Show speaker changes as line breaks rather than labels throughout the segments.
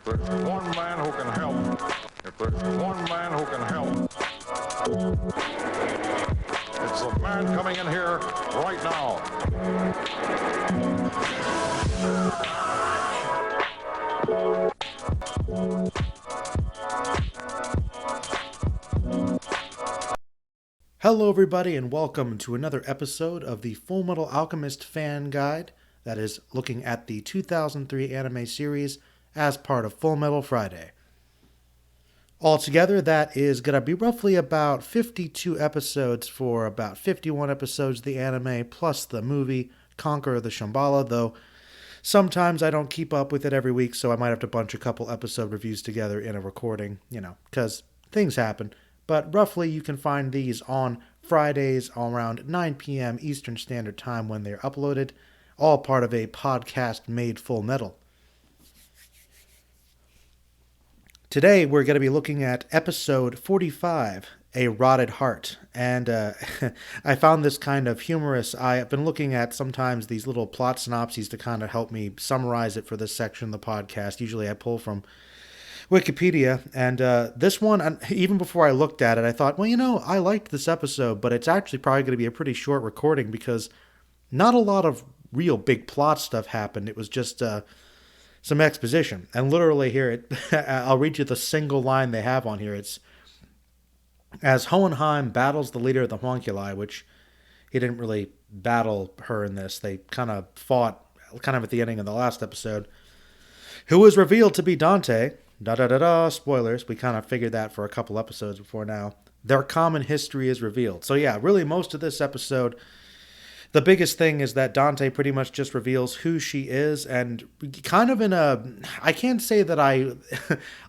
there's one man who can help, if there's one man who can help, it's the man coming in here right now.
Hello everybody and welcome to another episode of the Full Metal Alchemist Fan Guide that is looking at the 2003 anime series as part of Full Metal Friday. Altogether, that is going to be roughly about 52 episodes for about 51 episodes of the anime, plus the movie Conquer the Shambhala, though sometimes I don't keep up with it every week, so I might have to bunch a couple episode reviews together in a recording, because things happen. But roughly you can find these on Fridays around 9 p.m. Eastern Standard Time when they're uploaded, all part of a podcast made Full Metal. Today we're going to be looking at episode 45, A Rotted Heart, and I found this kind of humorous. I've been looking at sometimes these little plot synopses to kind of help me summarize it for this section of the podcast. Usually I pull from Wikipedia, and this one, even before I looked at it, I thought, well, I liked this episode, but it's actually probably going to be a pretty short recording because not a lot of real big plot stuff happened. It was just some exposition. And literally here, I'll read you the single line they have on here. It's, as Hohenheim battles the leader of the homunculi, which he didn't really battle her in this. They kind of fought kind of at the ending of the last episode, who was revealed to be Dante. Spoilers. We kind of figured that for a couple episodes before now. Their common history is revealed. So yeah, really most of this episode, the biggest thing is that Dante pretty much just reveals who she is, and kind of in a, I can't say that I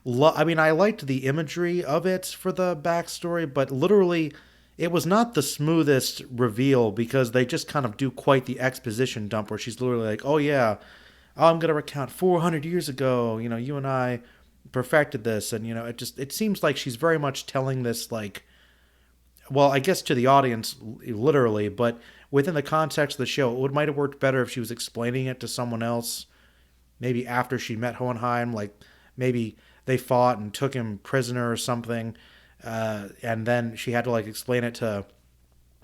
liked the imagery of it for the backstory, but literally it was not the smoothest reveal because they just kind of do quite the exposition dump where she's literally like, oh yeah, I'm going to recount 400 years ago, you and I perfected this, and it seems like she's very much telling this, like, well, I guess to the audience literally, but within the context of the show, it might have worked better if she was explaining it to someone else, maybe after she met Hohenheim, like maybe they fought and took him prisoner or something, and then she had to like explain it to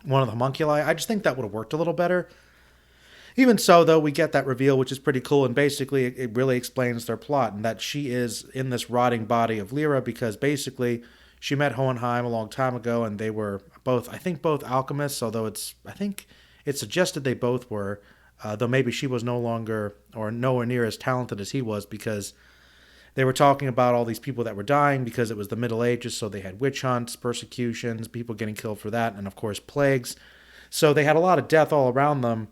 one of the homunculi. I just think that would have worked a little better. Even so, though, we get that reveal, which is pretty cool, and basically it really explains their plot, and that she is in this rotting body of Lyra because basically she met Hohenheim a long time ago, and they were both alchemists, although I think it's suggested they both were, though maybe she was no longer or nowhere near as talented as he was because they were talking about all these people that were dying because it was the Middle Ages, so they had witch hunts, persecutions, people getting killed for that, and of course plagues. So they had a lot of death all around them.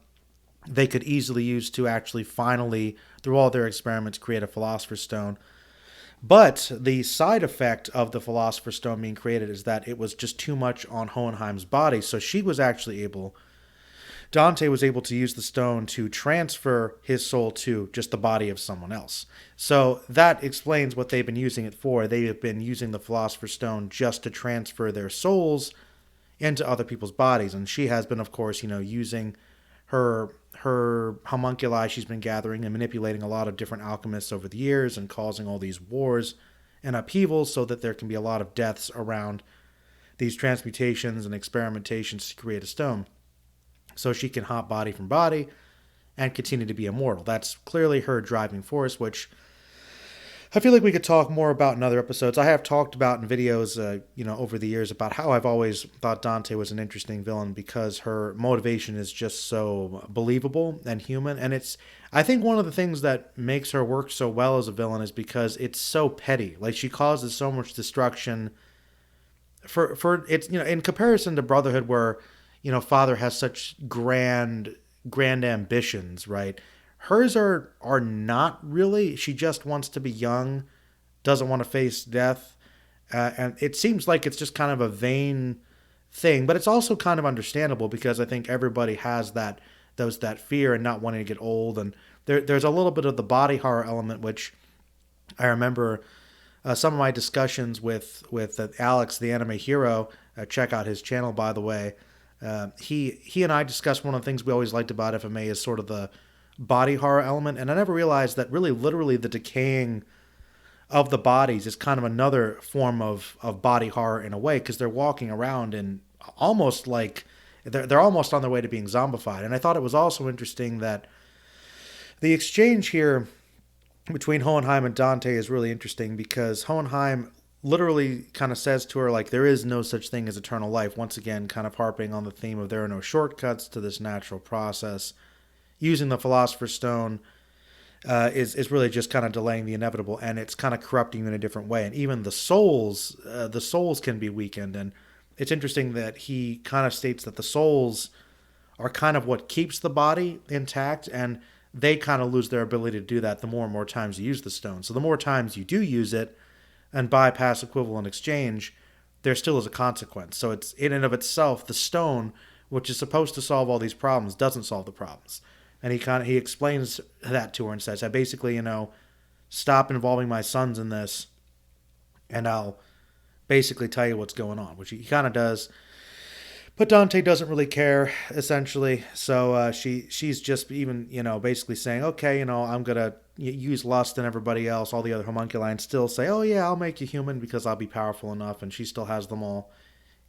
They could easily use to actually finally, through all their experiments, create a Philosopher's Stone. But the side effect of the Philosopher's Stone being created is that it was just too much on Hohenheim's body, so Dante was able to use the stone to transfer his soul to just the body of someone else. So that explains what they've been using it for. They have been using the Philosopher's Stone just to transfer their souls into other people's bodies, and she has been, of course, using her homunculi she's been gathering and manipulating a lot of different alchemists over the years and causing all these wars and upheavals so that there can be a lot of deaths around these transmutations and experimentations to create a stone. So she can hop body from body and continue to be immortal. That's clearly her driving force, which I feel like we could talk more about in other episodes. I have talked about in videos, over the years about how I've always thought Dante was an interesting villain because her motivation is just so believable and human. And I think one of the things that makes her work so well as a villain is because it's so petty. Like she causes so much destruction for it's, in comparison to Brotherhood where, Father has such grand ambitions, right? Hers are not really. She just wants to be young, doesn't want to face death, and it seems like it's just kind of a vain thing. But it's also kind of understandable because I think everybody has that fear and not wanting to get old. And there's a little bit of the body horror element, which I remember some of my discussions with Alex, the anime hero. Check out his channel, by the way. He and I discussed one of the things we always liked about FMA is sort of the body horror element, and I never realized that really literally the decaying of the bodies is kind of another form of body horror in a way, because they're walking around and almost like they're almost on their way to being zombified. And I thought it was also interesting that the exchange here between Hohenheim and Dante is really interesting, because Hohenheim literally kind of says to her, like, there is no such thing as eternal life. Once again, kind of harping on the theme of there are no shortcuts to this natural process. Using the Philosopher's Stone is really just kind of delaying the inevitable, and it's kind of corrupting you in a different way. And even the souls can be weakened. And it's interesting that he kind of states that the souls are kind of what keeps the body intact, and they kind of lose their ability to do that the more and more times you use the stone. So the more times you do use it and bypass equivalent exchange, there still is a consequence. So it's in and of itself, the stone, which is supposed to solve all these problems, doesn't solve the problems. And he explains that to her and says, I basically, stop involving my sons in this, and I'll basically tell you what's going on, which he kind of does. But Dante doesn't really care, essentially. So she's just even, basically saying, okay, I'm going to use lust, and everybody else, all the other homunculi, and still say, oh, yeah, I'll make you human because I'll be powerful enough. And she still has them all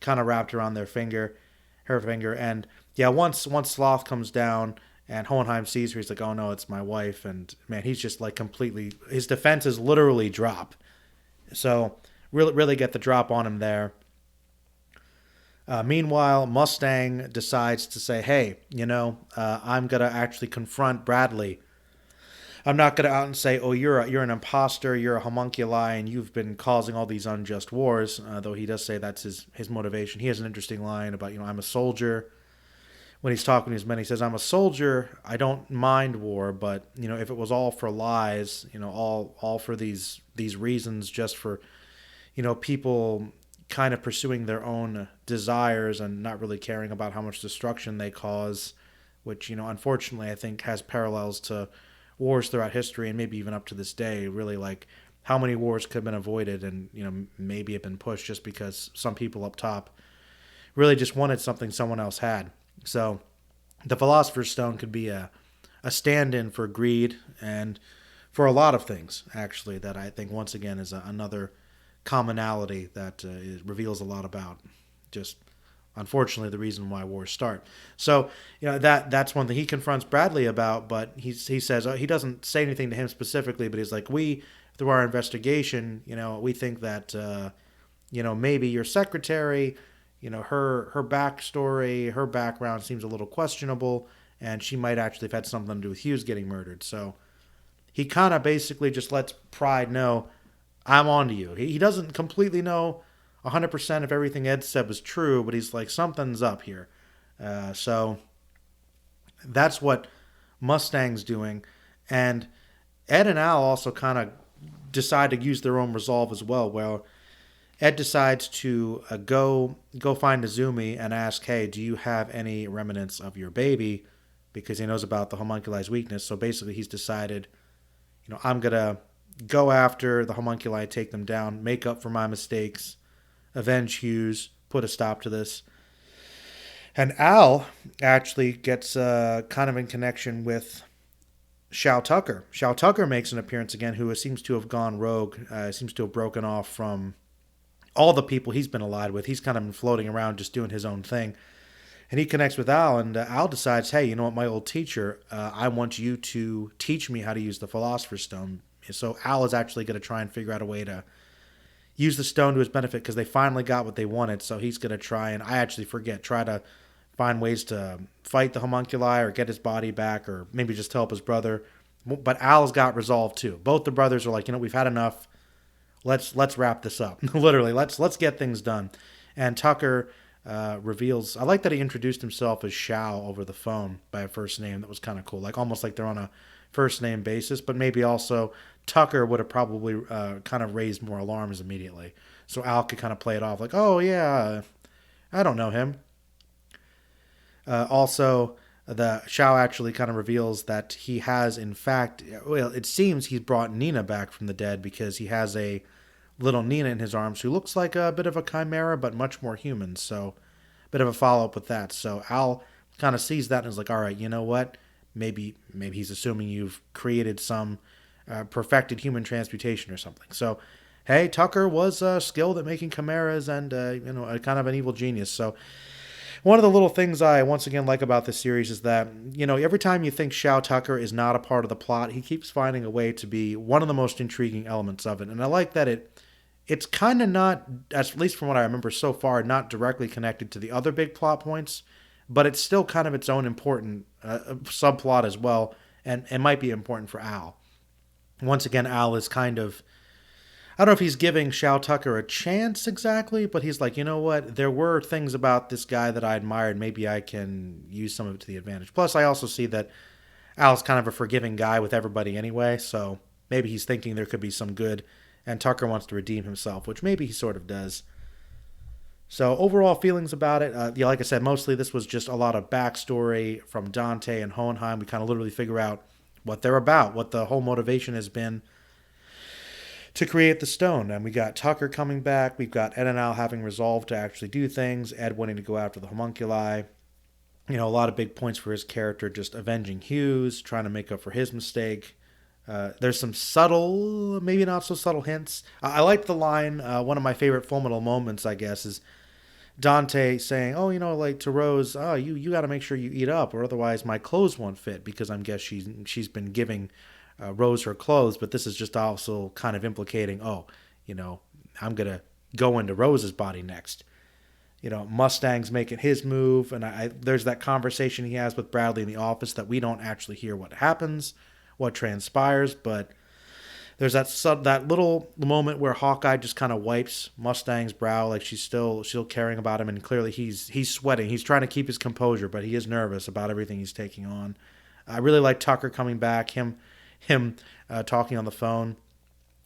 kind of wrapped around her finger. And, yeah, once Sloth comes down and Hohenheim sees her, he's like, oh, no, it's my wife. And, man, he's just like completely, his defenses literally drop. So really get the drop on him there. Meanwhile, Mustang decides to say, hey, I'm going to actually confront Bradley. I'm not going to out and say, oh, you're an imposter, you're a homunculi, and you've been causing all these unjust wars, though he does say that's his motivation. He has an interesting line about, I'm a soldier. When he's talking to his men, he says, I'm a soldier, I don't mind war, but, if it was all for lies, all for these reasons, just for, people kind of pursuing their own desires and not really caring about how much destruction they cause, which, unfortunately, I think has parallels to wars throughout history and maybe even up to this day. Really, like, how many wars could have been avoided and, maybe have been pushed just because some people up top really just wanted something someone else had. So the Philosopher's Stone could be a stand-in for greed and for a lot of things, actually, that I think, once again, is another commonality that reveals a lot about just, unfortunately, the reason why wars start. So, that's one thing he confronts Bradley about, but he says, he doesn't say anything to him specifically, but he's like, through our investigation, we think that, maybe your secretary, her backstory, her background seems a little questionable, and she might actually have had something to do with Hughes getting murdered. So he kind of basically just lets Pride know, I'm on to you. He doesn't completely know 100% if everything Ed said was true, but he's like, something's up here. So that's what Mustang's doing. And Ed and Al also kind of decide to use their own resolve as well, where Ed decides to go find Izumi and ask, hey, do you have any remnants of your baby? Because he knows about the homunculi's weakness. So basically he's decided, I'm going to go after the homunculi, take them down, make up for my mistakes, avenge Hughes, put a stop to this. And Al actually gets kind of in connection with Shao Tucker. Shao Tucker makes an appearance again, who seems to have gone rogue, seems to have broken off from all the people he's been allied with. He's kind of been floating around just doing his own thing. And he connects with Al, and Al decides, hey, you know what, my old teacher, I want you to teach me how to use the Philosopher's Stone. So Al is actually going to try and figure out a way to use the stone to his benefit, because they finally got what they wanted. So he's going to try, and I actually forget, try to find ways to fight the homunculi or get his body back, or maybe just help his brother. But Al's got resolve too. Both the brothers are like, we've had enough. Let's wrap this up. Literally, let's get things done. And Tucker reveals, I like that he introduced himself as Shao over the phone by a first name. That was kind of cool, like almost like they're on a first name basis. But maybe also Tucker would have probably kind of raised more alarms immediately. So Al could kind of play it off like, oh yeah, I don't know him. Also, the Shao actually kind of reveals that he has, in fact, well, it seems he's brought Nina back from the dead, because he has a little Nina in his arms who looks like a bit of a chimera, but much more human. So a bit of a follow-up with that. So Al kind of sees that and is like, all right, you know what? Maybe he's assuming you've created some perfected human transmutation or something. So, hey, Tucker was skilled at making chimeras and a kind of an evil genius. So, one of the little things I once again like about this series is that every time you think Shao Tucker is not a part of the plot, he keeps finding a way to be one of the most intriguing elements of it. And I like that it's kind of not, at least from what I remember so far, not directly connected to the other big plot points, but it's still kind of its own important subplot as well, and it might be important for Al. Once again, Al is kind of, I don't know if he's giving Shao Tucker a chance exactly, but he's like, you know what? There were things about this guy that I admired. Maybe I can use some of it to the advantage. Plus, I also see that Al's kind of a forgiving guy with everybody anyway, so maybe he's thinking there could be some good, and Tucker wants to redeem himself, which maybe he sort of does. So overall feelings about it, like I said, mostly this was just a lot of backstory from Dante and Hohenheim. We kind of literally figure out what they're about, what the whole motivation has been to create the stone. And we got Tucker coming back. We've got Ed and Al having resolved to actually do things. Ed wanting to go after the homunculi. A lot of big points for his character, just avenging Hughes, trying to make up for his mistake. There's some subtle, maybe not so subtle hints. I like the line, one of my favorite Full Metal moments, I guess, is Dante saying, oh, like to Rose, oh, you got to make sure you eat up, or otherwise my clothes won't fit, because I guess she's been giving Rose her clothes, but this is just also kind of implicating, I'm going to go into Rose's body next. Mustang's making his move, and there's that conversation he has with Bradley in the office that we don't actually hear what happens, what transpires, but there's that little moment where Hawkeye just kind of wipes Mustang's brow, like she's still caring about him, and clearly he's sweating. He's trying to keep his composure, but he is nervous about everything he's taking on. I really like Tucker coming back, him talking on the phone.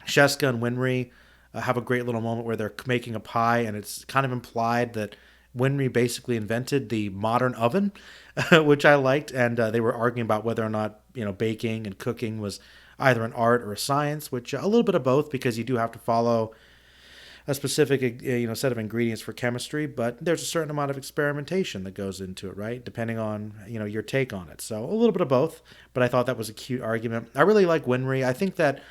Sheska and Winry have a great little moment where they're making a pie, and it's kind of implied that Winry basically invented the modern oven, which I liked, and they were arguing about whether or not baking and cooking was either an art or a science, which a little bit of both, because you do have to follow a specific set of ingredients for chemistry, but there's a certain amount of experimentation that goes into it, right? Depending on your take on it. So a little bit of both, but I thought that was a cute argument. I really like Winry. I think that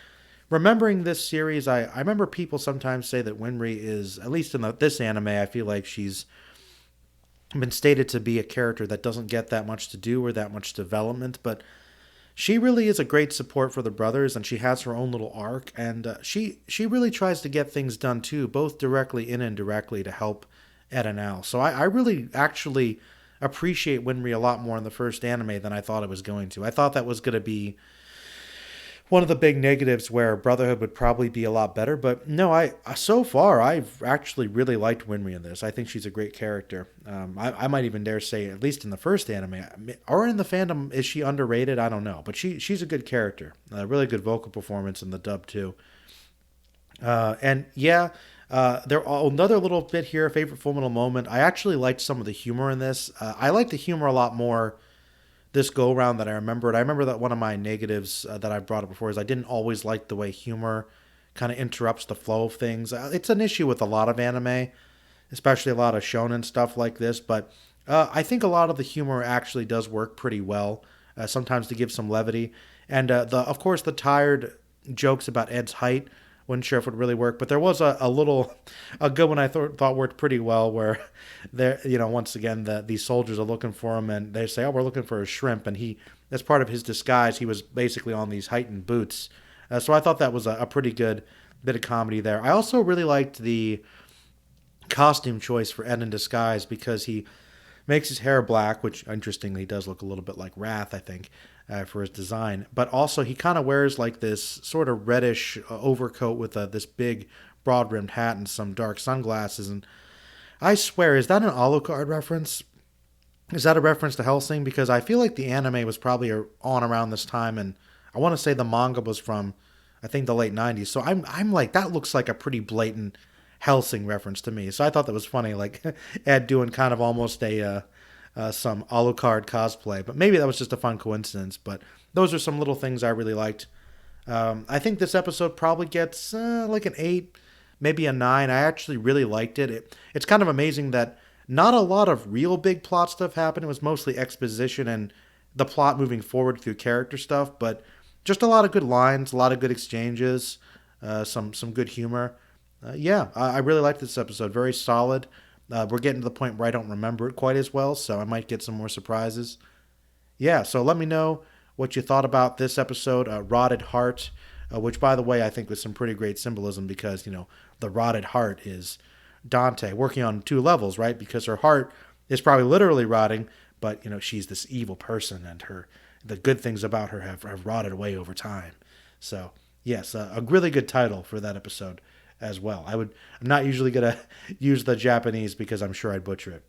remembering this series, I remember people sometimes say that Winry is, at least in this anime, I feel like she's been stated to be a character that doesn't get that much to do or that much development, but she really is a great support for the brothers, and she has her own little arc, and she really tries to get things done too, both directly and indirectly, to help Ed and Al. So I really actually appreciate Winry a lot more in the first anime than I thought it was going to. I thought that was going to be one of the big negatives where Brotherhood would probably be a lot better, but no, so far I've actually really liked Winry in this. I think she's a great character. I might even dare say, at least in the first anime, or in the fandom, is she underrated? I don't know, but she's a good character. A really good vocal performance in the dub too. And yeah, another little bit here, favorite Full Metal moment. I actually liked some of the humor in this. I like the humor a lot more this go-around that I remembered. I remember that one of my negatives that I brought up before is I didn't always like the way humor kind of interrupts the flow of things. It's an issue with a lot of anime, especially a lot of shonen stuff like this, but I think a lot of the humor actually does work pretty well, sometimes to give some levity. And of course, the tired jokes about Ed's height, wasn't sure if it would really work, but there was a good one I thought worked pretty well, where there, once again, these soldiers are looking for him, and they say, oh, we're looking for a shrimp, and he, as part of his disguise, he was basically on these heightened boots. So I thought that was a pretty good bit of comedy there. I also really liked the costume choice for Ed in disguise, because he makes his hair black, which interestingly does look a little bit like Wrath, I think, for his design. But also he kind of wears like this sort of reddish overcoat with this big broad-rimmed hat and some dark sunglasses. And I swear, is that an Alucard reference? Is that a reference to Hellsing? Because I feel like the anime was probably on around this time, and I want to say the manga was from, I think, the late 90s. So I'm like, that looks like a pretty blatant Hellsing reference to me. So I thought that was funny, like Ed doing kind of almost some Alucard cosplay. But maybe that was just a fun coincidence. But those are some little things I really liked. I think this episode probably gets like an 8, maybe a 9. I actually really liked it. It's kind of amazing that not a lot of real big plot stuff happened. It was mostly exposition and the plot moving forward through character stuff. But just a lot of good lines, a lot of good exchanges, some good humor. Yeah, I really liked this episode. Very solid. We're getting to the point where I don't remember it quite as well, so I might get some more surprises. Yeah, so let me know what you thought about this episode, Rotted Heart, which, by the way, I think was some pretty great symbolism because, the rotted heart is Dante working on two levels, right? Because her heart is probably literally rotting, but, she's this evil person and the good things about her have rotted away over time. So, yes, a really good title for that episode as well. I'm not usually going to use the Japanese because I'm sure I'd butcher it.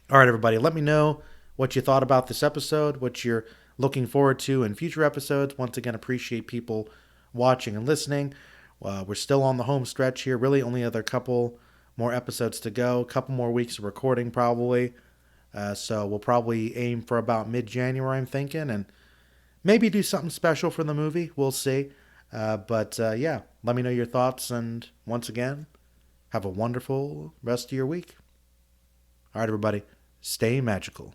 All right, everybody, let me know what you thought about this episode, what you're looking forward to in future episodes. Once again, appreciate people watching and listening. We're still on the home stretch here. Really, only other couple more episodes to go. A couple more weeks of recording, probably. So we'll probably aim for about mid-January, I'm thinking, and maybe do something special for the movie. We'll see. But yeah, let me know your thoughts. And once again, have a wonderful rest of your week. All right, everybody. Stay magical.